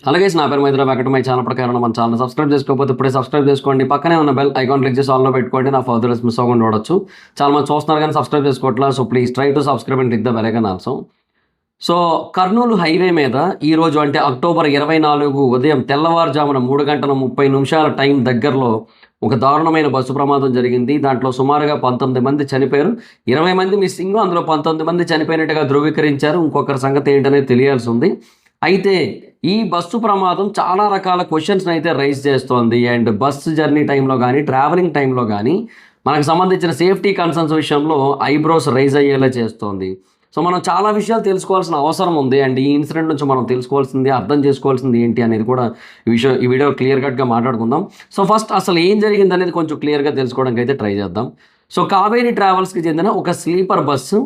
అలాగే నా పేరు మైత్ర వెంకటమై ఛానల్ ప్రకారం మన ఛానల్ సబ్స్క్రైబ్ చేసుకోకపోతే ఇప్పుడే సబ్స్క్రైబ్ చేసుకోండి. పక్కనే ఉన్న బెల్ ఐకాన్ క్లిక్ చేసి ఆల్లో పెట్టుకోండి. నా ఫర్దర్స్ మిస్ అవ్వకుండా చూడొచ్చు. చాలా మంది చూస్తున్నారు కానీ సబ్స్క్రైబ్ చేసుకోవట్లేదు. So please try to subscribe and click the bell icon also. So Kurnool highway మీద ఈరోజు అంటే అక్టోబర్ 24 ఉదయం తెల్లవారుజామున 3:30 టైం దగ్గరలో ఒక దారుణమైన బస్సు ప్రమాదం జరిగింది. దాంట్లో సుమారుగా 19 మంది చనిపోయారు. 20 మంది మిస్సింగ్, అందులో 19 మంది చనిపోయినట్టుగా ధృవీకరించారు. ఇంకొకరి సంగతి ఏంటనేది తెలియాల్సి ఉంది. అయితే ఈ బస్సు ప్రమాదం చాలా రకాల క్వశ్చన్స్ని అయితే రైజ్ చేస్తోంది. అండ్ బస్సు జర్నీ టైంలో కానీ ట్రావెలింగ్ టైంలో కానీ మనకు సంబంధించిన సేఫ్టీ కన్సర్న్స్ విషయంలో ఐబ్రోస్ రైజ్ అయ్యేలా చేస్తోంది. సో మనం చాలా విషయాలు తెలుసుకోవాల్సిన అవసరం ఉంది. అండ్ ఈ ఇన్సిడెంట్ నుంచి మనం తెలుసుకోవాల్సింది, అర్థం చేసుకోవాల్సింది ఏంటి అనేది కూడా ఈ వీడియో క్లియర్ కట్గా మాట్లాడుకుందాం. సో ఫస్ట్ అసలు ఏం జరిగింది అనేది కొంచెం క్లియర్గా తెలుసుకోవడానికి అయితే ట్రై చేద్దాం. సో కావేరీ ట్రావెల్స్కి చెందిన ఒక స్లీపర్ బస్సు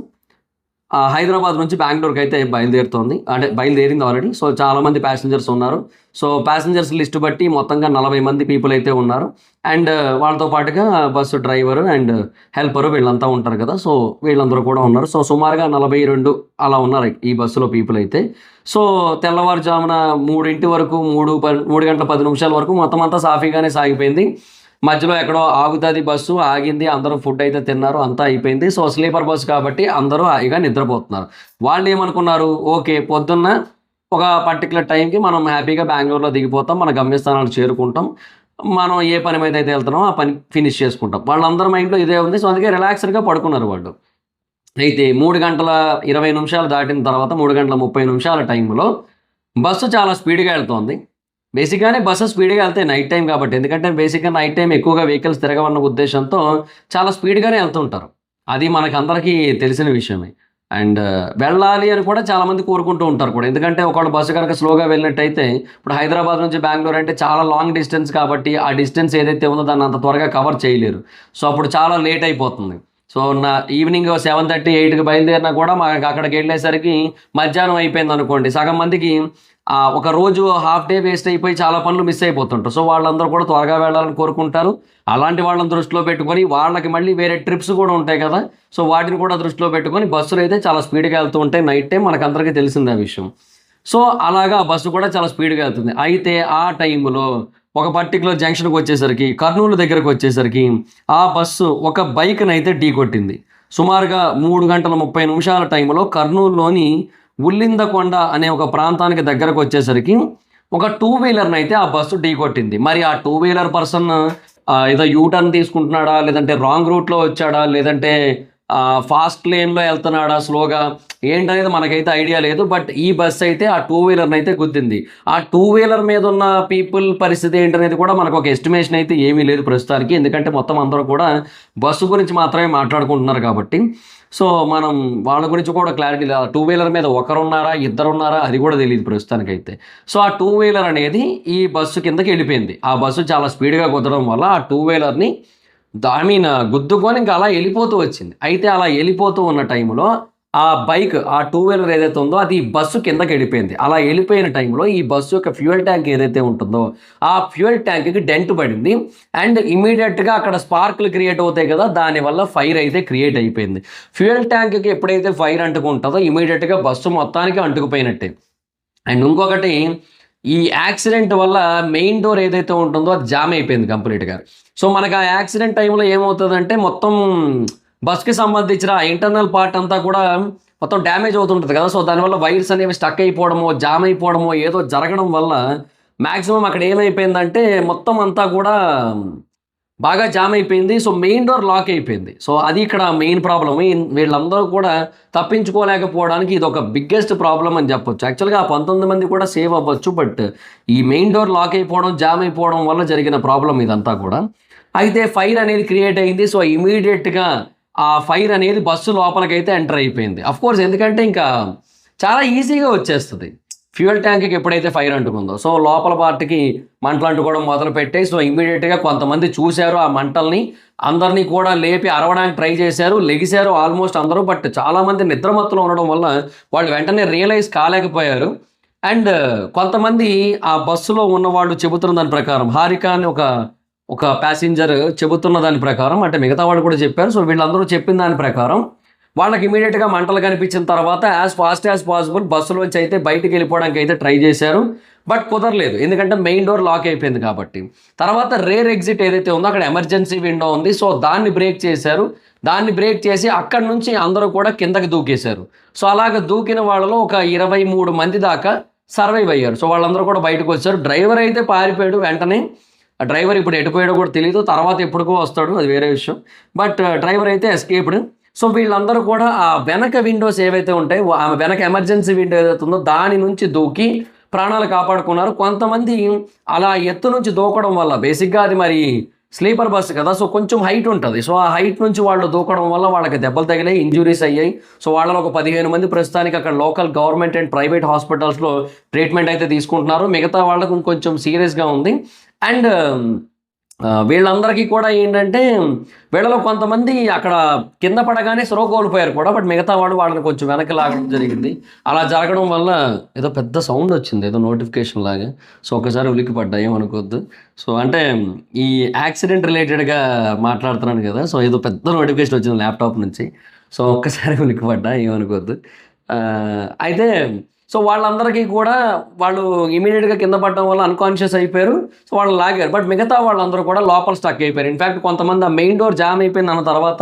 హైదరాబాద్ నుంచి బెంగళూరుకి అయితే బయలుదేరుతోంది, అంటే బయలుదేరింది ఆల్రెడీ. సో చాలామంది ప్యాసింజర్స్ ఉన్నారు. సో ప్యాసింజర్స్ లిస్ట్ బట్టి మొత్తంగా 40 మంది పీపుల్ అయితే ఉన్నారు. అండ్ వాళ్ళతో పాటుగా బస్సు డ్రైవరు అండ్ హెల్పరు వీళ్ళంతా ఉంటారు కదా. సో వీళ్ళందరూ కూడా ఉన్నారు. సో సుమారుగా 42 అలా ఉన్నారు ఈ బస్సులో పీపుల్ అయితే. సో తెల్లవారుజామున 3 వరకు 3 గంటల 10 నిమిషాల వరకు మొత్తం అంతా సాఫీగానే సాగిపోయింది. మధ్యలో ఎక్కడో ఆగుతుంది బస్సు, ఆగింది, అందరూ ఫుడ్ అయితే తిన్నారు, అంతా అయిపోయింది. సో స్లీపర్ బస్సు కాబట్టి అందరూ హాయిగా నిద్రపోతున్నారు. వాళ్ళు ఏమనుకున్నారు, ఓకే పొద్దున్న ఒక పర్టికులర్ టైంకి మనం హ్యాపీగా బెంగళూరులో దిగిపోతాం, మన గమ్యస్థానాలు చేరుకుంటాం, మనం ఏ పని మీద అయితే వెళ్తున్నామో ఆ పని ఫినిష్ చేసుకుంటాం. వాళ్ళందరి మైండ్లో ఇదే ఉంది. సో అందుకే రిలాక్స్డ్గా పడుకున్నారు వాళ్ళు. అయితే 3:20 దాటిన తర్వాత 3:30 టైంలో బస్సు చాలా స్పీడ్గా వెళ్తోంది. బేసిక్గానే బస్సు స్పీడ్గా వెళ్తాయి నైట్ టైం కాబట్టి. ఎందుకంటే బేసిక్గా నైట్ టైం ఎక్కువగా వెహికల్స్ తిరగవన్న ఉద్దేశంతో చాలా స్పీడ్గానే వెళ్తుంటారు. అది మనకందరికీ తెలిసిన విషయమే. అండ్ వెళ్ళాలి అని కూడా చాలామంది కోరుకుంటూ ఉంటారు కూడా. ఎందుకంటే ఒకళ్ళు బస్సు కనుక స్లోగా వెళ్ళినట్టయితే, ఇప్పుడు హైదరాబాద్ నుంచి బెంగళూరు అంటే చాలా లాంగ్ డిస్టెన్స్ కాబట్టి ఆ డిస్టెన్స్ ఏదైతే ఉందో దాన్ని అంత త్వరగా కవర్ చేయలేరు. సో అప్పుడు చాలా లేట్ అయిపోతుంది. సో ఈవినింగ్ 7:30, 8కి బయలుదేరినా కూడా మాకు అక్కడికి వెళ్ళేసరికి మధ్యాహ్నం అయిపోయింది అనుకోండి. సగం మందికి ఒక రోజు హాఫ్ డే వేస్ట్ అయిపోయి చాలా పనులు మిస్ అయిపోతుంటారు. సో వాళ్ళందరూ కూడా త్వరగా వెళ్ళాలని కోరుకుంటారు. అలాంటి వాళ్ళని దృష్టిలో పెట్టుకొని వాళ్ళకి మళ్ళీ వేరే ట్రిప్స్ కూడా ఉంటాయి కదా. సో వాటిని కూడా దృష్టిలో పెట్టుకొని బస్సులు అయితే చాలా స్పీడ్గా వెళ్తూ ఉంటాయి నైట్ టైం. మనకందరికీ తెలిసిందే ఆ విషయం. సో అలాగా బస్సు కూడా చాలా స్పీడ్గా వెళ్తుంది. అయితే ఆ టైంలో ఒక పర్టికులర్ జంక్షన్కి వచ్చేసరికి, కర్నూలు దగ్గరకు వచ్చేసరికి ఆ బస్సు ఒక బైక్ని అయితే ఢీ కొట్టింది. సుమారుగా 3:30 టైంలో కర్నూలులోని ఉల్లిందకొండ అనే ఒక ప్రాంతానికి దగ్గరకు వచ్చేసరికి ఒక 2 వీలర్ని అయితే ఆ బస్సు ఢీ కొట్టింది. మరి ఆ 2 వీలర్ పర్సన్ ఏదో యూటర్న్ తీసుకుంటున్నాడా, లేదంటే రాంగ్ రూట్లో వచ్చాడా, లేదంటే ఫాస్ట్ లేన్లో వెళ్తున్నాడా స్లోగా, ఏంటనేది మనకైతే ఐడియా లేదు. బట్ ఈ బస్సు అయితే ఆ 2 వీలర్ని అయితే గుద్దింది. ఆ 2 వీలర్ మీద ఉన్న పీపుల్ పరిస్థితి ఏంటనేది కూడా మనకు ఒక ఎస్టిమేషన్ అయితే ఏమీ లేదు ప్రస్తుతానికి. ఎందుకంటే మొత్తం అందరూ కూడా బస్సు గురించి మాత్రమే మాట్లాడుకుంటున్నారు కాబట్టి. సో మనం వాళ్ళ గురించి కూడా క్లారిటీ లేదు. 2 వీలర్ మీద ఒకరున్నారా, ఇద్దరున్నారా అది కూడా తెలియదు ప్రస్తుతానికైతే. సో ఆ 2 వీలర్ అనేది ఈ బస్సు కిందకి వెళ్ళిపోయింది. ఆ బస్సు చాలా స్పీడ్గా కుదరడం వల్ల ఆ 2 వీలర్ని గుద్దుకొని ఇంకా అలా వెళ్ళిపోతూ వచ్చింది. అయితే అలా వెళ్ళిపోతూ ఉన్న టైంలో ఆ బైక్, ఆ 2 వీలర్ ఏదైతే ఉందో అది బస్సు కిందకి వెళ్ళిపోయింది. అలా వెళ్ళిపోయిన టైంలో ఈ బస్సు యొక్క ఫ్యూయల్ ట్యాంక్ ఏదైతే ఉంటుందో ఆ ఫ్యూయల్ ట్యాంక్కి డెంట్ పడింది. అండ్ ఇమీడియట్గా అక్కడ స్పార్క్లు క్రియేట్ అవుతాయి కదా, దానివల్ల ఫైర్ అయితే క్రియేట్ అయిపోయింది. ఫ్యూయల్ ట్యాంక్కి ఎప్పుడైతే ఫైర్ అంటుకుంటుందో ఇమీడియట్గా బస్సు మొత్తానికి అంటుకుపోయినట్టే. అండ్ ఇంకొకటి, ఈ యాక్సిడెంట్ వల్ల మెయిన్ డోర్ ఏదైతే ఉంటుందో అది జామ్ అయిపోయింది కంప్లీట్గా. సో మనకు ఆ యాక్సిడెంట్ టైంలో ఏమవుతుందంటే మొత్తం బస్కి సంబంధించిన ఇంటర్నల్ పార్ట్ అంతా కూడా మొత్తం డ్యామేజ్ అవుతుంటుంది కదా. సో దానివల్ల వైర్స్ అనేవి స్టక్ అయిపోవడమో, జామ్ అయిపోవడమో ఏదో జరగడం వల్ల మ్యాక్సిమం అక్కడ ఏమైపోయిందంటే మొత్తం అంతా కూడా బాగా జామ్ అయిపోయింది. సో మెయిన్ డోర్ లాక్ అయిపోయింది. సో అది ఇక్కడ మెయిన్ ప్రాబ్లం. వీళ్ళందరూ కూడా తప్పించుకోలేకపోవడానికి ఇది ఒక బిగ్గెస్ట్ ప్రాబ్లం అని చెప్పొచ్చు. యాక్చువల్గా ఆ 19 మంది కూడా సేవ్ అవ్వచ్చు. బట్ ఈ మెయిన్ డోర్ లాక్ అయిపోవడం, జామ్ అయిపోవడం వల్ల జరిగిన ప్రాబ్లం ఇదంతా కూడా. అయితే ఫైర్ అనేది క్రియేట్ అయింది. సో ఇమీడియట్గా ఆ ఫైర్ అనేది బస్సు లోపలికైతే ఎంటర్ అయిపోయింది. అఫ్కోర్స్ ఎందుకంటే ఇంకా చాలా ఈజీగా వచ్చేస్తుంది ఫ్యూయల్ ట్యాంక్కి ఎప్పుడైతే ఫైర్ అంటుకుందో. సో లోపల పార్ట్కి మంటలు అంటుకోవడం మొదలు పెట్టాయి. సో ఇమీడియట్గా కొంతమంది చూశారు ఆ మంటల్ని, అందరినీ కూడా లేపి అరవడానికి ట్రై చేశారు, లెగిశారు ఆల్మోస్ట్ అందరూ. బట్ చాలామంది నిద్రమత్తులో ఉండడం వల్ల వాళ్ళు వెంటనే రియలైజ్ కాలేకపోయారు. అండ్ కొంతమంది ఆ బస్సులో ఉన్నవాళ్ళు చెబుతున్న దాని ప్రకారం, హారిక అని ఒక ప్యాసింజర్ చెబుతున్న దాని ప్రకారం, అంటే మిగతా వాళ్ళు కూడా చెప్పారు. సో వీళ్ళందరూ చెప్పిన దాని ప్రకారం వాళ్ళకి ఇమీడియట్గా మంటలు కనిపించిన తర్వాత యాజ్ ఫాస్ట్ యాజ్ పాసిబుల్ బస్సులోంచి అయితే బయటికి వెళ్ళిపోవడానికి అయితే ట్రై చేశారు. బట్ కుదరలేదు, ఎందుకంటే మెయిన్ డోర్ లాక్ అయిపోయింది కాబట్టి. తర్వాత రేర్ ఎగ్జిట్ ఏదైతే ఉందో అక్కడ ఎమర్జెన్సీ విండో ఉంది, సో దాన్ని బ్రేక్ చేశారు. దాన్ని బ్రేక్ చేసి అక్కడి నుంచి అందరూ కూడా కిందకి దూకేశారు. సో అలాగ దూకిన వాళ్ళలో ఒక 23 మంది దాకా సర్వైవ్ అయ్యారు. సో వాళ్ళందరూ కూడా బయటకు వచ్చారు. డ్రైవర్ అయితే పారిపోయాడు వెంటనే. ఆ డ్రైవర్ ఇప్పుడు ఎటుపోయాడో కూడా తెలియదు, తర్వాత ఎప్పుడుకో వస్తాడు, అది వేరే విషయం. బట్ డ్రైవర్ అయితే ఎస్కేప్డ్. సో వీళ్ళందరూ కూడా ఆ వెనక విండోస్ ఏవైతే ఉంటాయో, ఆ వెనక ఎమర్జెన్సీ విండో ఏదైతే ఉందో దాని నుంచి దూకి ప్రాణాలు కాపాడుకున్నారు. కొంతమంది అలా ఎత్తు నుంచి దూకడం వల్ల, బేసిక్గా అది మరి స్లీపర్ బస్సు కదా, సో కొంచెం హైట్ ఉంటుంది. సో ఆ హైట్ నుంచి వాళ్ళు దూకడం వల్ల వాళ్ళకి దెబ్బలు తగిలాయి, ఇంజురీస్ అయ్యాయి. సో వాళ్ళలో ఒక 15 మంది ప్రస్తుతానికి అక్కడ లోకల్ గవర్నమెంట్ అండ్ ప్రైవేట్ హాస్పిటల్స్లో ట్రీట్మెంట్ అయితే తీసుకుంటున్నారు. మిగతా వాళ్ళకు ఇంకొంచెం సీరియస్గా ఉంది. అండ్ వీళ్ళందరికీ కూడా ఏంటంటే వీళ్ళలో కొంతమంది అక్కడ కింద పడగానే స్రో కోల్పోయారు కూడా, బట్ మిగతా వాళ్ళని కొంచెం వెనక్కి లాగడం జరిగింది. అలా జరగడం వల్ల ఏదో పెద్ద సౌండ్ వచ్చింది, ఏదో నోటిఫికేషన్ లాగా. సో ఒకసారి ఉలిక్కి పడ్డా, ఏమనుకోవద్దు. సో అంటే ఈ యాక్సిడెంట్ రిలేటెడ్గా మాట్లాడుతున్నాను కదా, సో ఏదో పెద్ద నోటిఫికేషన్ వచ్చింది ల్యాప్టాప్ నుంచి. సో ఒక్కసారి ఉలిక్కి పడ్డా, ఏమనుకోవద్దు. అయితే సో వాళ్ళందరికీ కూడా వాళ్ళు ఇమీడియట్గా కింద పడడం వల్ల అన్కాన్షియస్ అయిపోయారు. సో వాళ్ళు లాగారు, బట్ మిగతా వాళ్ళందరూ కూడా లోపల స్టక్ అయిపోయారు. ఇన్ఫ్యాక్ట్ కొంతమంది ఆ మెయిన్ డోర్ జామ్ అయిపోయింది అన్న తర్వాత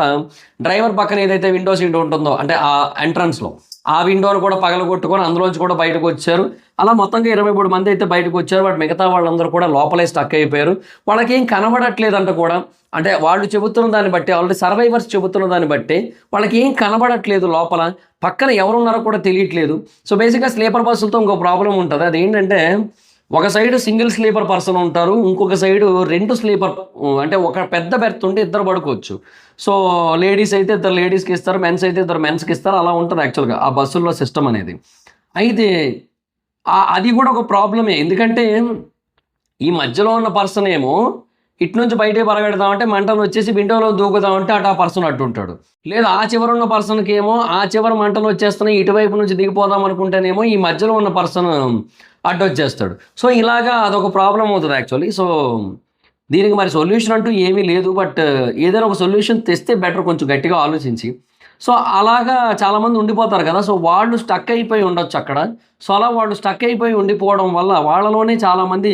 డ్రైవర్ పక్కన ఏదైతే విండో సీట్ ఉంటుందో, అంటే ఆ ఎంట్రన్స్లో ఆ విండోను కూడా పగలగొట్టుకొని అందులోంచి కూడా బయటకు వచ్చారు. అలా మొత్తంగా 23 మంది అయితే బయటకు వచ్చారు. బట్ మిగతా వాళ్ళందరూ కూడా లోపలే స్టక్ అయిపోయారు. వాళ్ళకి ఏం కనబడట్లేదంట కూడా, అంటే వాళ్ళు చెబుతున్న దాన్ని బట్టి, ఆల్రెడీ సర్వైవర్స్ చెబుతున్న దాన్ని బట్టి వాళ్ళకి ఏం కనబడట్లేదు, లోపల పక్కన ఎవరున్నారో కూడా తెలియట్లేదు. సో బేసిక్గా స్లీపర్ బస్సులతో ఇంకో ప్రాబ్లం ఉంటుంది. అదేంటంటే ఒక సైడ్ సింగిల్ స్లీపర్ పర్సన్ ఉంటారు, ఇంకొక సైడు 2 స్లీపర్, అంటే ఒక పెద్ద బెర్త్ ఉంటే 2 పడుకోవచ్చు. సో లేడీస్ అయితే 2 లేడీస్కి ఇస్తారు, మెన్స్ అయితే 2 మెన్స్కి ఇస్తారు. అలా ఉంటుంది యాక్చువల్గా ఆ బస్సుల్లో సిస్టమ్ అనేది. అయితే అది కూడా ఒక ప్రాబ్లమే, ఎందుకంటే ఈ మధ్యలో ఉన్న పర్సన్ ఏమో ఇటు నుంచి బయటే పరిగెడదామంటే మంటలు వచ్చేసి విండోలో దూకుదామంటే అటు ఆ పర్సన్ అట్టు ఉంటాడు. లేదా ఆ చివర ఉన్న పర్సన్కి ఏమో ఆ చివర మంటలు వచ్చేస్తున్నాయి, ఇటువైపు నుంచి దిగిపోదాం అనుకుంటేనేమో ఈ మధ్యలో ఉన్న పర్సన్ అడ్డు వచ్చేస్తాడు. సో ఇలాగా అదొక ప్రాబ్లం అవుతుంది యాక్చువల్లీ. సో దీనికి మరి సొల్యూషన్ అంటూ ఏమీ లేదు, బట్ ఏదైనా ఒక సొల్యూషన్ తెస్తే బెటర్, కొంచెం గట్టిగా ఆలోచించి. సో అలాగా చాలామంది ఉండిపోతారు కదా, సో వాళ్ళు స్టక్ అయిపోయి ఉండొచ్చు అక్కడ. సో అలా వాళ్ళు స్టక్ అయిపోయి ఉండిపోవడం వల్ల వాళ్ళలోనే చాలామంది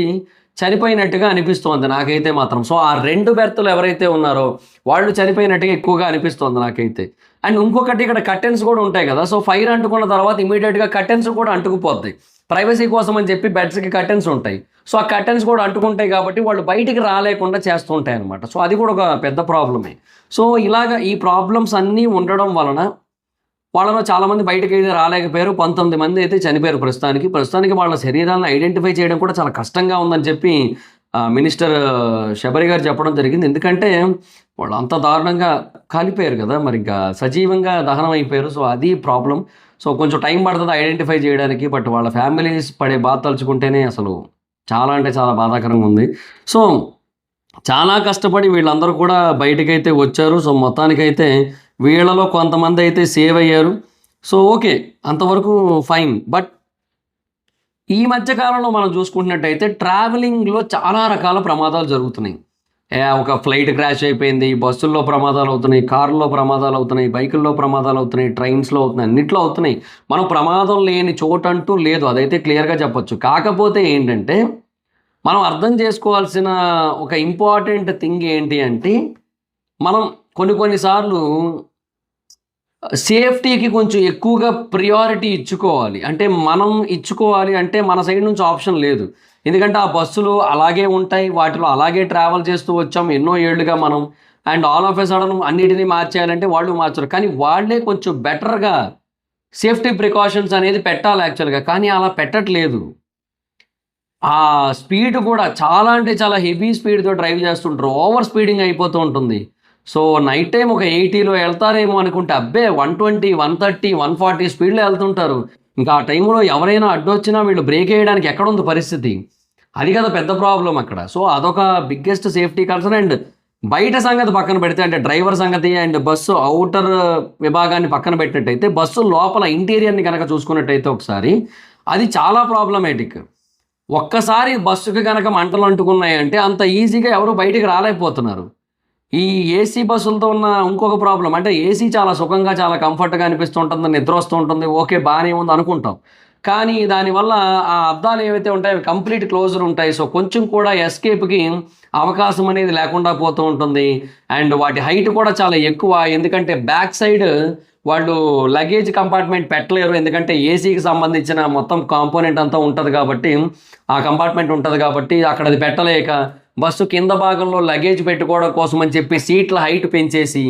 చనిపోయినట్టుగా అనిపిస్తోంది నాకైతే మాత్రం. సో ఆ 2 బెర్తులు ఎవరైతే ఉన్నారో వాళ్ళు చనిపోయినట్టుగా ఎక్కువగా అనిపిస్తోంది నాకైతే. అండ్ ఇంకొకటి, ఇక్కడ కర్టెన్స్ కూడా ఉంటాయి కదా, సో ఫైర్ అంటుకున్న తర్వాత ఇమీడియట్గా కర్టెన్స్ కూడా అంటుకుపోతాయి. ప్రైవసీ కోసం అని చెప్పి బెడ్స్కి కర్టెన్స్ ఉంటాయి. సో ఆ కర్టెన్స్ కూడా అంటుకుంటాయి కాబట్టి వాళ్ళు బయటికి రాలేకుండా చేస్తూ ఉంటాయి అనమాట. సో అది కూడా ఒక పెద్ద ప్రాబ్లమే. సో ఇలాగ ఈ ప్రాబ్లమ్స్ అన్నీ ఉండడం వలన వాళ్ళలో చాలామంది బయటకు అయితే రాలేకపోయారు. 19 మంది అయితే చనిపోయారు ప్రస్తుతానికి వాళ్ళ శరీరాలను ఐడెంటిఫై చేయడం కూడా చాలా కష్టంగా ఉందని చెప్పి మినిస్టర్ శబరి గారు చెప్పడం జరిగింది. ఎందుకంటే వాళ్ళు అంత దారుణంగా కాలిపోయారు కదా, మరి ఇంకా సజీవంగా దహనం అయిపోయారు. సో అది ప్రాబ్లం. సో కొంచెం టైం పడుతుంది ఐడెంటిఫై చేయడానికి, బట్ వాళ్ళ ఫ్యామిలీస్ పడే బాధ తలుచుకుంటేనే అసలు చాలా అంటే చాలా బాధాకరంగా ఉంది. సో చాలా కష్టపడి వీళ్ళందరూ కూడా బయటకైతే వచ్చారు. సో మొత్తానికైతే వీళ్ళలో కొంతమంది అయితే సేవ్ అయ్యారు. సో ఓకే, అంతవరకు ఫైన్. బట్ ఈ మధ్యకాలంలో మనం చూసుకుంటున్నట్టయితే ట్రావెలింగ్లో చాలా రకాల ప్రమాదాలు జరుగుతున్నాయి. ఒక ఫ్లైట్ క్రాష్ అయిపోయింది, బస్సుల్లో ప్రమాదాలు అవుతున్నాయి, కార్లో ప్రమాదాలు అవుతున్నాయి, బైకుల్లో ప్రమాదాలు అవుతున్నాయి, ట్రైన్స్లో అవుతున్నాయి, అన్నిట్లో అవుతున్నాయి. మనం ప్రమాదం లేని చోటంటూ లేదు, అదైతే క్లియర్గా చెప్పొచ్చు. కాకపోతే ఏంటంటే మనం అర్థం చేసుకోవాల్సిన ఒక ఇంపార్టెంట్ థింగ్ ఏంటి అంటే, మనం కొన్నిసార్లు సేఫ్టీకి కొంచెం ఎక్కువగా ప్రియారిటీ ఇచ్చుకోవాలి. అంటే మనం ఇచ్చుకోవాలి అంటే మన సైడ్ నుంచి ఆప్షన్ లేదు. ఎందుకంటే ఆ బస్సులు అలాగే ఉంటాయి, వాటిలో అలాగే ట్రావెల్ చేస్తూ వచ్చాం ఎన్నో ఏళ్ళుగా మనం. And all of a sudden అన్నిటినీ మార్చేయాలంటే వాళ్ళు మార్చరు. కానీ వాళ్ళే కొంచెం బెటర్గా సేఫ్టీ ప్రికాషన్స్ అనేది పెట్టాలి యాక్చువల్గా, కానీ అలా పెట్టట్లేదు. ఆ స్పీడ్ కూడా చాలా అంటే చాలా హెవీ స్పీడ్తో డ్రైవ్ చేస్తుంటారు, ఓవర్ స్పీడింగ్ అయిపోతూ ఉంటుంది. సో నైట్ టైం ఒక 80లో వెళ్తారేమో అనుకుంటే అబ్బే 120, 130, 140 స్పీడ్లో వెళ్తుంటారు. ఇంకా ఆ టైంలో ఎవరైనా అడ్డొచ్చినా వీళ్ళు బ్రేక్ వేయడానికి ఎక్కడుంది పరిస్థితి, అది కదా పెద్ద ప్రాబ్లం అక్కడ. సో అదొక బిగ్గెస్ట్ సేఫ్టీ కన్సర్న్. అండ్ బయట సంగతి పక్కన పెడితే, అంటే డ్రైవర్ సంగతి అండ్ బస్సు అవుటర్ విభాగాన్ని పక్కన పెట్టినట్టయితే, బస్సు లోపల ఇంటీరియర్ని కనుక చూసుకున్నట్టయితే ఒకసారి అది చాలా ప్రాబ్లమేటిక్. ఒక్కసారి బస్సుకి కనుక మంటలు అంటుకున్నాయంటే అంత ఈజీగా ఎవరు బయటికి రాలేకపోతున్నారు. ఈ ఏసీ బస్సులతో ఉన్న ఇంకొక ప్రాబ్లం అంటే, ఏసీ చాలా సుఖంగా చాలా కంఫర్ట్గా అనిపిస్తుంటుంది, నిద్ర వస్తూ ఉంటుంది, ఓకే బాగానే ఉంది అనుకుంటాం. కానీ దానివల్ల ఆ అద్దాలు ఏవైతే ఉంటాయో అవి కంప్లీట్ క్లోజర్ ఉంటాయి. సో కొంచెం కూడా ఎస్కేప్కి అవకాశం అనేది లేకుండా పోతూ ఉంటుంది. అండ్ వాటి హైట్ కూడా చాలా ఎక్కువ. ఎందుకంటే బ్యాక్ సైడ్ వాళ్ళు లగేజ్ కంపార్ట్మెంట్ పెట్టలేరు. ఎందుకంటే ఏసీకి సంబంధించిన మొత్తం కాంపోనెంట్ అంతా ఉంటుంది కాబట్టి, ఆ కంపార్ట్మెంట్ ఉంటుంది కాబట్టి అక్కడ అది పెట్టలేక బస్సు కింద భాగంలో లగేజ్ పెట్టుకోవడం కోసం అని చెప్పి సీట్ల హైట్ పెంచేసి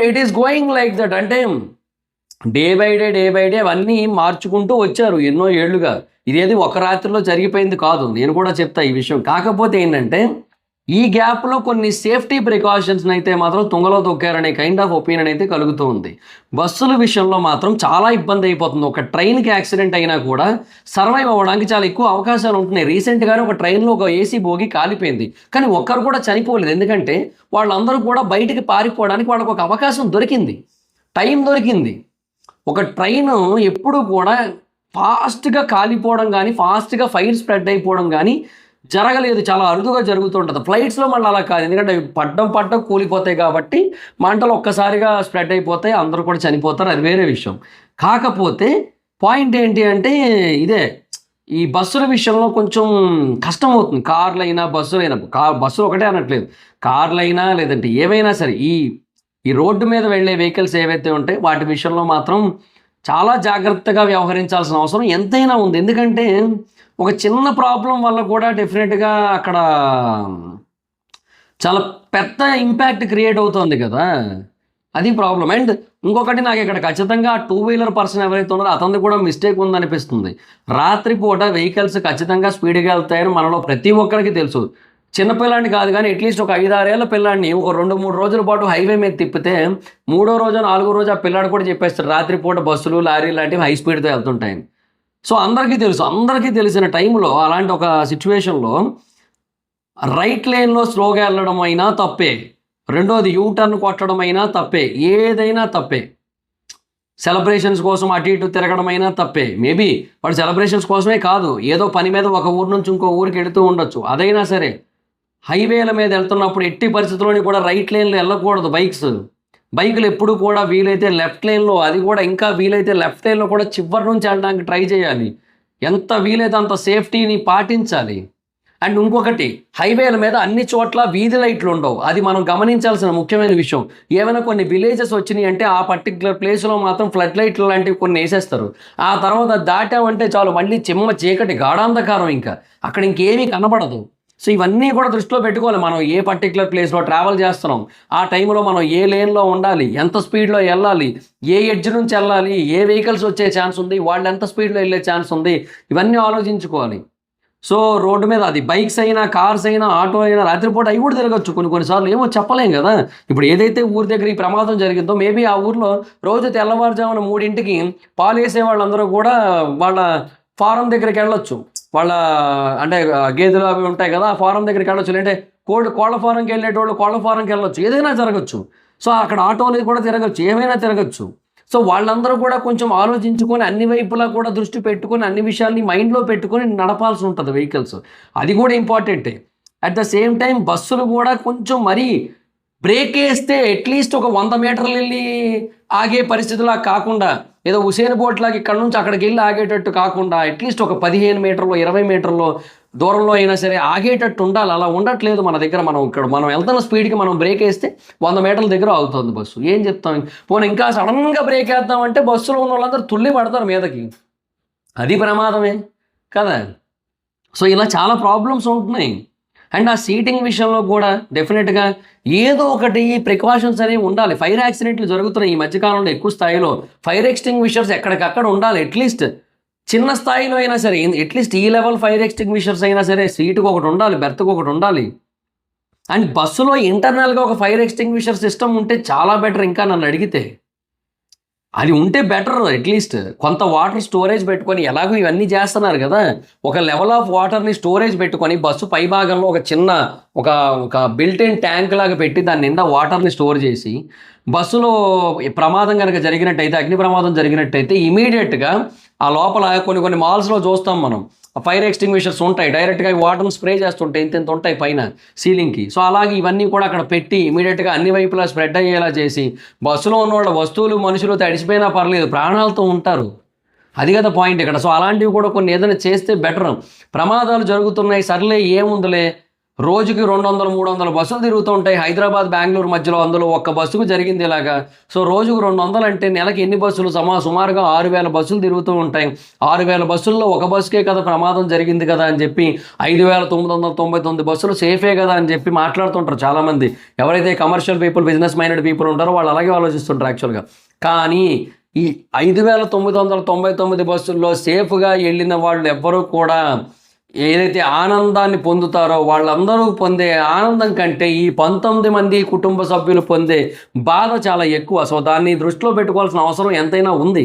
it is going like that. అంటే డే బై డే అవన్నీ మార్చుకుంటూ వచ్చారు ఎన్నో ఏళ్లుగా. ఇదేది ఒక రాత్రిలో జరిగిపోయింది కాదు, నేను కూడా చెప్తా ఈ విషయం. కాకపోతే ఏంటంటే ఈ గ్యాప్లో కొన్ని సేఫ్టీ ప్రికాషన్స్ని అయితే మాత్రం తుంగలో తొక్కారనే కైండ్ ఆఫ్ ఒపీనియన్ అయితే కలుగుతూ ఉంది. బస్సుల విషయంలో మాత్రం చాలా ఇబ్బంది అయిపోతుంది. ఒక ట్రైన్కి యాక్సిడెంట్ అయినా కూడా సర్వైవ్ అవ్వడానికి చాలా ఎక్కువ అవకాశాలు ఉంటున్నాయి. రీసెంట్గానే ఒక ట్రైన్లో ఒక ఏసీ బోగి కాలిపోయింది, కానీ ఒక్కరు కూడా చనిపోలేదు. ఎందుకంటే వాళ్ళందరూ కూడా బయటికి పారిపోవడానికి వాళ్ళకు ఒక అవకాశం దొరికింది, టైం దొరికింది. ఒక ట్రైన్ ఎప్పుడు కూడా ఫాస్ట్గా కాలిపోవడం కానీ ఫాస్ట్గా ఫైర్ స్ప్రెడ్ అయిపోవడం కానీ జరగలేదు, చాలా అరుదుగా జరుగుతుంటుంది. ఫ్లైట్స్లో మళ్ళీ అలా కాదు, ఎందుకంటే పడ్డం కూలిపోతాయి కాబట్టి మంటలు ఒక్కసారిగా స్ప్రెడ్ అయిపోతాయి, అందరూ కూడా చనిపోతారు, అది వేరే విషయం. కాకపోతే పాయింట్ ఏంటి అంటే ఇదే, ఈ బస్సుల విషయంలో కొంచెం కష్టం అవుతుంది. కార్లైనా బస్సులైనా, బస్సులు ఒకటే అనట్లేదు, కార్లైనా లేదంటే ఏవైనా సరే ఈ రోడ్డు మీద వెళ్ళే వెహికల్స్ ఏవైతే ఉంటాయి వాటి విషయంలో మాత్రం చాలా జాగ్రత్తగా వ్యవహరించాల్సిన అవసరం ఎంతైనా ఉంది. ఎందుకంటే ఒక చిన్న ప్రాబ్లం వల్ల కూడా డెఫినెట్గా అక్కడ చాలా పెద్ద ఇంపాక్ట్ క్రియేట్ అవుతుంది కదా, అది ప్రాబ్లం. అండ్ ఇంకొకటి నాకు ఇక్కడ ఖచ్చితంగా టూ వీలర్ పర్సన్ ఎవరైతే ఉన్నారో అతనిది కూడా మిస్టేక్ ఉందనిపిస్తుంది. రాత్రిపూట వెహికల్స్ ఖచ్చితంగా స్పీడ్గా వెళ్తాయని మనలో ప్రతి ఒక్కరికి తెలుసు. చిన్నపిల్లాడిని కాదు కానీ అట్లీస్ట్ ఒక 5-6 ఏళ్ళ పిల్లాడిని ఒక 2-3 రోజుల పాటు హైవే మీద తిప్పితే 3వ రోజు 4వ రోజు ఆ పిల్లాడు కూడా చెప్పేస్తాడు రాత్రిపూట బస్సులు లారీలు లాంటివి హై స్పీడ్తో వెళ్తుంటాయని. సో అందరికీ తెలిసిన టైంలో అలాంటి ఒక సిచ్యువేషన్లో రైట్ లేన్లో స్లోగా వెళ్ళడం అయినా తప్పే, రెండోది యూటర్న్ కొట్టడం అయినా తప్పే, ఏదైనా తప్పే. సెలబ్రేషన్స్ కోసం అటు ఇటు తిరగడం అయినా తప్పే. మేబీ వాడు సెలబ్రేషన్స్ కోసమే కాదు, ఏదో పని మీద ఒక ఊరు నుంచి ఇంకో ఊరికి వెళుతూ ఉండొచ్చు, అదైనా సరే హైవేల మీద వెళ్తున్నప్పుడు ఎట్టి పరిస్థితుల్లోని కూడా రైట్ లేన్లో వెళ్ళకూడదు. బైకులు ఎప్పుడు కూడా వీలైతే లెఫ్ట్ లేన్లో, అది కూడా ఇంకా వీలైతే లెఫ్ట్ లేన్లో కూడా చివరి నుంచి వెళ్ళడానికి ట్రై చేయాలి. ఎంత వీలైతే అంత సేఫ్టీని పాటించాలి. అండ్ ఇంకొకటి, హైవేల మీద అన్ని చోట్ల వీధి లైట్లు ఉండవు, అది మనం గమనించాల్సిన ముఖ్యమైన విషయం. ఏమైనా కొన్ని విలేజెస్ వచ్చినాయి అంటే ఆ పర్టికులర్ ప్లేస్లో మాత్రం ఫ్లడ్ లైట్లు లాంటివి కొన్ని వేసేస్తారు. ఆ తర్వాత దాటామంటే చాలు మళ్ళీ చిమ్మ చీకటి గాఢాంధకారం, ఇంకా అక్కడ ఇంకేమీ కనబడదు. సో ఇవన్నీ కూడా దృష్టిలో పెట్టుకోవాలి. మనం ఏ పర్టికులర్ ప్లేస్లో ట్రావెల్ చేస్తున్నాం, ఆ టైంలో మనం ఏ లేన్లో ఉండాలి, ఎంత స్పీడ్లో వెళ్ళాలి, ఏ ఎడ్జ్ నుంచి వెళ్ళాలి, ఏ వెహికల్స్ వచ్చే ఛాన్స్ ఉంది, వాళ్ళు ఎంత స్పీడ్లో వెళ్ళే ఛాన్స్ ఉంది, ఇవన్నీ ఆలోచించుకోవాలి. సో రోడ్డు మీద అది బైక్స్ అయినా కార్స్ అయినా ఆటో అయినా రాత్రిపూట అవి కూడా తిరగచ్చు కొన్నిసార్లు, ఏమో చెప్పలేం కదా. ఇప్పుడు ఏదైతే ఊరి దగ్గర ఈ ప్రమాదం జరిగిందో మేబీ ఆ ఊర్లో రోజు తెల్లవారుజామున 3ంటికి పాలు వేసే వాళ్ళందరూ కూడా వాళ్ళ ఫారం దగ్గరికి వెళ్ళొచ్చు. వాళ్ళ అంటే గేదెలు అవి ఉంటాయి కదా, ఆ ఫారం దగ్గరికి వెళ్ళొచ్చు. లేదంటే కోళ్ళ ఫారంకి వెళ్ళేటోళ్ళు కోళ్ళ ఫారంకి వెళ్ళొచ్చు, ఏదైనా జరగచ్చు. సో అక్కడ ఆటోలు కూడా తిరగచ్చు, ఏమైనా తిరగచ్చు. సో వాళ్ళందరూ కూడా కొంచెం ఆలోచించుకొని అన్ని వైపులా కూడా దృష్టి పెట్టుకొని అన్ని విషయాల్ని మైండ్లో పెట్టుకొని నడపాల్సి ఉంటుంది వెహికల్స్, అది కూడా ఇంపార్టెంటే. అట్ ద సేమ్ టైం బస్సులు కూడా కొంచెం మరీ బ్రేక్ వేస్తే అట్లీస్ట్ ఒక 100 మీటర్లు వెళ్ళి ఆగే పరిస్థితిలా కాకుండా, ఏదో హుసేన్ బోట్ లాగా ఇక్కడ నుంచి అక్కడికి వెళ్ళి ఆగేటట్టు కాకుండా అట్లీస్ట్ ఒక 15 మీటర్లో 20 మీటర్లో దూరంలో అయినా సరే ఆగేటట్టు ఉండాలి. అలా ఉండట్లేదు మన దగ్గర. మనం వెళ్తున్న స్పీడ్కి మనం బ్రేక్ వేస్తే 100 మీటర్ల దగ్గర ఆగుతుంది బస్సు. ఏం చెప్తాం, పోనీ ఇంకా సడన్గా బ్రేక్ వేద్దామంటే బస్సులో ఉన్న వాళ్ళందరూ తుల్లి పడతారు మీదకి, అది ప్రమాదమే కదా. సో ఇలా చాలా ప్రాబ్లమ్స్ ఉంటున్నాయి. అండ్ ఆ సీటింగ్ విషయంలో కూడా డెఫినెట్గా ఏదో ఒకటి ప్రికాషన్స్ అనేవి ఉండాలి. ఫైర్ యాక్సిడెంట్లు జరుగుతున్నాయి ఈ మధ్యకాలంలో ఎక్కువ స్థాయిలో. ఫైర్ ఎక్స్టింగ్విషర్స్ ఎక్కడికక్కడ ఉండాలి, అట్లీస్ట్ చిన్న స్థాయిలో అయినా సరే. అట్లీస్ట్ ఈ లెవెల్ ఫైర్ ఎక్స్టింగ్విషర్స్ అయినా సరే సీటుకు ఒకటి ఉండాలి, బెర్త్కు ఒకటి ఉండాలి. అండ్ బస్సులో ఇంటర్నల్గా ఒక ఫైర్ ఎక్స్టింగ్విషర్ సిస్టమ్ ఉంటే చాలా బెటర్. ఇంకా నన్ను అడిగితే అది ఉంటే బెటర్. అట్లీస్ట్ కొంత వాటర్ స్టోరేజ్ పెట్టుకొని, ఎలాగో ఇవన్నీ చేస్తున్నారు కదా, ఒక లెవెల్ ఆఫ్ వాటర్ని స్టోరేజ్ పెట్టుకొని బస్సు పై భాగంలో ఒక చిన్న ఒక బిల్ట్-ఇన్ ట్యాంక్ లాగా పెట్టి దాని నిండా వాటర్ని స్టోర్ చేసి, బస్సులో ప్రమాదం కనుక జరిగినట్టయితే, అగ్ని ప్రమాదం జరిగినట్టయితే ఇమీడియట్గా ఆ లోపల కొన్ని మాల్స్లో చూస్తాం మనం, ఫైర్ ఎక్స్టింగ్విషర్స్ ఉంటాయి, డైరెక్ట్గా వాటర్ని స్ప్రే చేస్తుంటాయి, ఇంత ఉంటాయి పైన సీలింగ్కి. సో అలాగే ఇవన్నీ కూడా అక్కడ పెట్టి ఇమీడియట్గా అన్ని వైపులా స్ప్రెడ్ అయ్యేలా చేసి, బస్సులో ఉన్న వాళ్ళ వస్తువులు మనుషులు తడిసిపోయినా పర్లేదు, ప్రాణాలతో ఉంటారు. అది కదా పాయింట్ ఇక్కడ. సో అలాంటివి కూడా కొన్ని ఏదైనా చేస్తే బెటర్. ప్రమాదాలు జరుగుతున్నాయి, సర్లే ఏముందిలే, రోజుకి 200-300 బస్సులు తిరుగుతూ ఉంటాయి హైదరాబాద్ బెంగళూరు మధ్యలో, అందులో ఒక్క బస్సుకు జరిగింది ఇలాగా. సో రోజుకు 200 అంటే నెలకి ఎన్ని బస్సులు? సుమారుగా 6000 బస్సులు తిరుగుతూ ఉంటాయి. 6000 బస్సుల్లో ఒక బస్సుకే కదా ప్రమాదం జరిగింది కదా అని చెప్పి 5999 బస్సులు సేఫే కదా అని చెప్పి మాట్లాడుతుంటారు చాలామంది. ఎవరైతే commercial people, business minded people ఉంటారో వాళ్ళు అలాగే ఆలోచిస్తుంటారు యాక్చువల్గా. కానీ ఈ 5999 బస్సుల్లో సేఫ్గా వెళ్ళిన వాళ్ళు ఎవ్వరూ కూడా ఏదైతే ఆనందాన్ని పొందుతారో వాళ్ళందరూ పొందే ఆనందం కంటే ఈ 19 మంది కుటుంబ సభ్యులు పొందే బాధ చాలా ఎక్కువ. సో దాన్ని దృష్టిలో పెట్టుకోవాల్సిన అవసరం ఎంతైనా ఉంది.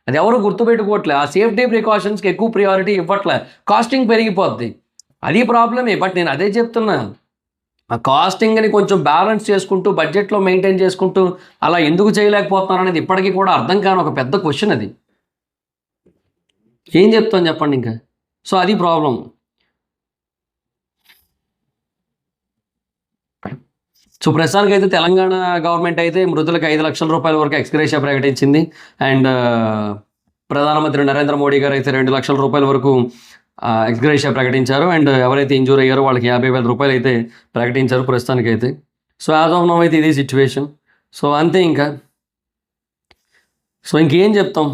అది ఎవరు గుర్తుపెట్టుకోవట్లే. ఆ సేఫ్టీ ప్రికాషన్స్కి ఎక్కువ ప్రియారిటీ ఇవ్వట్లే. కాస్టింగ్ పెరిగిపోద్ది, అది ప్రాబ్లమే. బట్ నేను అదే చెప్తున్నా, ఆ కాస్టింగ్ని కొంచెం బ్యాలెన్స్ చేసుకుంటూ బడ్జెట్లో మెయింటైన్ చేసుకుంటూ అలా ఎందుకు చేయలేకపోతున్నారు అనేది ఇప్పటికీ కూడా అర్థం కాని ఒక పెద్ద క్వశ్చన్. అది ఏం చెప్తాను చెప్పండి ఇంకా. సో అది ప్రాబ్లం. సో ప్రస్తుతానికి అయితే తెలంగాణ గవర్నమెంట్ అయితే మృతులకు 5 లక్షల రూపాయల వరకు ఎక్స్గ్రేషియా ప్రకటించింది. అండ్ ప్రధానమంత్రి నరేంద్ర మోడీ గారు అయితే 2 లక్షల రూపాయల వరకు ఎక్స్గ్రేషియా ప్రకటించారు. అండ్ ఎవరైతే ఇంజూర్ అయ్యారో వాళ్ళకి 50,000 రూపాయలు అయితే ప్రకటించారు ప్రస్తుతానికి అయితే. సో యాజ్ ఆఫ్ నౌ అయితే ఇది సిచ్యువేషన్. సో అంతే ఇంకా. సో ఇంకేం చెప్తాం.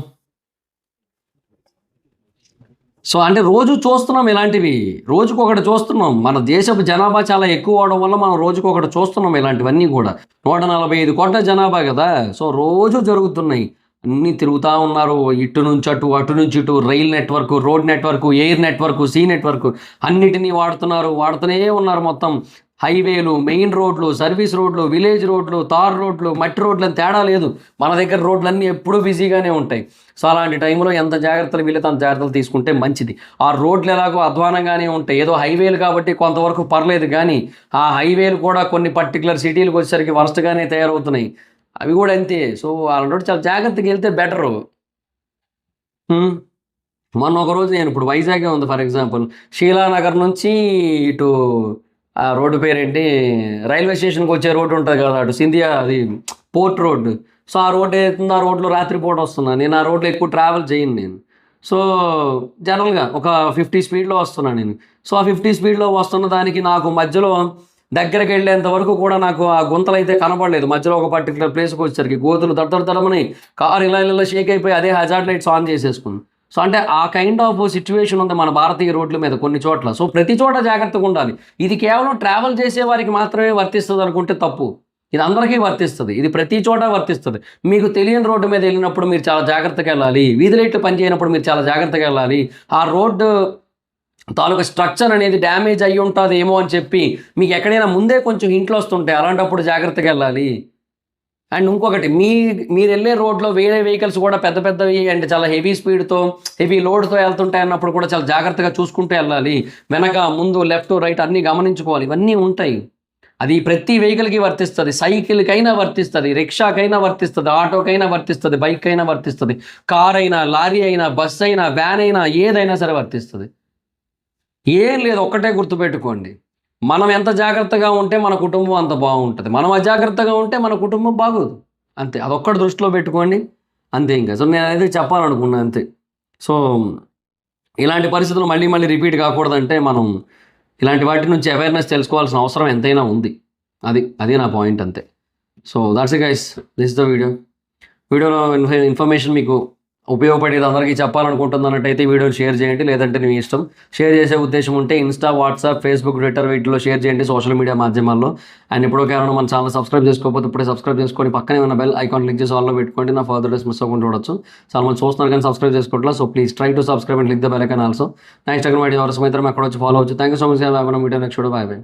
సో అంటే రోజు చూస్తున్నాం ఇలాంటివి, రోజుకొకటి చూస్తున్నాం. మన దేశపు జనాభా చాలా ఎక్కువ అవడం వల్ల మనం రోజుకొకటి చూస్తున్నాం ఇలాంటివన్నీ కూడా. 145 కోట్ల జనాభా కదా. సో రోజు జరుగుతున్నాయి, అన్నీ తిరుగుతూ ఉన్నారు. ఇటు నుంచి అటు, అటు నుంచి ఇటు, rail network, road network, air network, sea network అన్నిటినీ వాడుతూనే ఉన్నారు. మొత్తం హైవేలు, మెయిన్ రోడ్లు, సర్వీస్ రోడ్లు, విలేజ్ రోడ్లు, తార్ రోడ్లు, మట్టి రోడ్లు అని తేడా లేదు. మన దగ్గర రోడ్లన్నీ ఎప్పుడూ బిజీగానే ఉంటాయి. సో అలాంటి టైంలో ఎంత జాగ్రత్తలు వీళ్ళతో అంత జాగ్రత్తలు తీసుకుంటే మంచిది. ఆ రోడ్లు ఎలాగో అధ్వానంగానే ఉంటాయి. ఏదో హైవేలు కాబట్టి కొంతవరకు పర్లేదు, కానీ ఆ హైవేలు కూడా కొన్ని పర్టికులర్ సిటీలకు వచ్చేసరికి వరస్ట్గానే తయారవుతున్నాయి. అవి కూడా అంతే. సో అలాంటి చాలా జాగ్రత్తగా వెళ్తే బెటరు. మొన్న ఒకరోజు నేను ఇప్పుడు వైజాగే ఉంది ఫర్ ఎగ్జాంపుల్, శీలానగర్ నుంచి ఇటు ఆ రోడ్డు పేరేంటి, రైల్వే స్టేషన్కి వచ్చే రోడ్డు ఉంటుంది కదా, అటు సింధియా, అది పోర్ట్ రోడ్డు. సో ఆ రోడ్ ఏదైతుందో ఆ రోడ్లో రాత్రిపూట వస్తున్నాను నేను. ఆ రోడ్లో ఎక్కువ ట్రావెల్ చేయను నేను. సో జనరల్గా ఒక 50 స్పీడ్లో వస్తున్నాను నేను. సో ఆ 50 స్పీడ్లో వస్తున్న దానికి నాకు మధ్యలో దగ్గరికి వెళ్ళేంత వరకు కూడా నాకు ఆ గుంతలు అయితే కనపడలేదు. మధ్యలో ఒక పర్టికులర్ ప్లేస్కి వచ్చేసరికి గోతులు తడమని కారు ఇలా షేక్ అయిపోయి అదే హజార్డ్ లైట్స్ ఆన్ చేసేసుకుంది. సో అంటే ఆ కైండ్ ఆఫ్ సిచ్యువేషన్ ఉంది మన భారతీయ రోడ్ల మీద కొన్ని చోట్ల. సో ప్రతి చోట జాగ్రత్తగా ఉండాలి. ఇది కేవలం ట్రావెల్ చేసే వారికి మాత్రమే వర్తిస్తుంది అనుకుంటే తప్పు. ఇది అందరికీ వర్తిస్తుంది, ఇది ప్రతి చోట వర్తిస్తుంది. మీకు తెలియని రోడ్డు మీద వెళ్ళినప్పుడు మీరు చాలా జాగ్రత్తగా వెళ్ళాలి. వీధి లైట్లు పనిచేయనప్పుడు మీరు చాలా జాగ్రత్తగా వెళ్ళాలి. ఆ రోడ్డు తాలూకా స్ట్రక్చర్ అనేది డ్యామేజ్ అయ్యి ఉంటుంది ఏమో అని చెప్పి మీకు ఎక్కడైనా ముందే కొంచెం హింట్లు వస్తుంటాయి, అలాంటప్పుడు జాగ్రత్తగా వెళ్ళాలి. అండ్ ఇంకొకటి, మీరు వెళ్ళే రోడ్లో వేరే వెహికల్స్ కూడా పెద్దవి అండ్ చాలా హెవీ స్పీడ్తో, హెవీ లోడ్తో వెళ్తుంటాయి అన్నప్పుడు కూడా చాలా జాగ్రత్తగా చూసుకుంటూ వెళ్ళాలి. వెనక ముందు లెఫ్ట్ రైట్ అన్నీ గమనించుకోవాలి. ఇవన్నీ ఉంటాయి. అది ప్రతి వెహికల్కి వర్తిస్తుంది. సైకిల్కైనా వర్తిస్తుంది, రిక్షాకైనా వర్తిస్తుంది, ఆటోకైనా వర్తిస్తుంది, బైక్ అయినా వర్తిస్తుంది, కార్ అయినా, లారీ అయినా, బస్ అయినా, వ్యాన్ అయినా, ఏదైనా సరే వర్తిస్తుంది. ఏం లేదు, ఒక్కటే గుర్తుపెట్టుకోండి, మనం ఎంత జాగ్రత్తగా ఉంటే మన కుటుంబం అంత బాగుంటుంది. మనం అజాగ్రత్తగా ఉంటే మన కుటుంబం బాగోదు. అంతే, అదొక్కటి దృష్టిలో పెట్టుకోండి. అంతే. ఇంకా సో నేను అయితే చెప్పాలనుకున్నా అంతే. సో ఇలాంటి పరిస్థితులు మళ్ళీ రిపీట్ కాకూడదంటే మనం ఇలాంటి వాటి నుంచి అవేర్నెస్ తెలుసుకోవాల్సిన అవసరం ఎంతైనా ఉంది. అది నా పాయింట్ అంతే. So that's it guys, this the వీడియోలో ఇన్ఫర్మేషన్ మీకు ఉపయోగపడేది అందరికీ చెప్పాలనుకుంటున్నట్టయితే వీడియోని షేర్ చేయండి. లేదంటే మీ ఇష్టం. షేర్ చేసే ఉద్దేశం ఉంటే ఇన్స్టా, వాట్సాప్, ఫేస్బుక్, ట్విట్టర్ వీటిలో షేర్ చేయండి, సోషల్ మీడియా మాధ్యమాల్లో. అండ్ ఇప్పుడు కేవలం మన ఛానల్ సబ్స్క్రైబ్ చేసుకోకపోతే ఇప్పుడే సబ్స్క్రైబ్ చేసుకొని పక్కనే ఉన్న బెల్ ఐకాన్ క్లిక్ చేసి ఆల్లో పెట్టుకోండి. నా ఫర్దర్ డేస్ మిస్ అవ్వకుండా చూడొచ్చు. చాలా మంది చూస్తున్నారు కానీ సబ్స్క్రైబ్ చేసుకోవట్లేదు. So please try to subscribe and click the bell icon also. నా ఇన్స్టాగ్రామ్ ఐడి ఎవరి సమయం అక్కడ వచ్చి ఫాలో అవచ్చు. Thank you so much. Video next video. By by.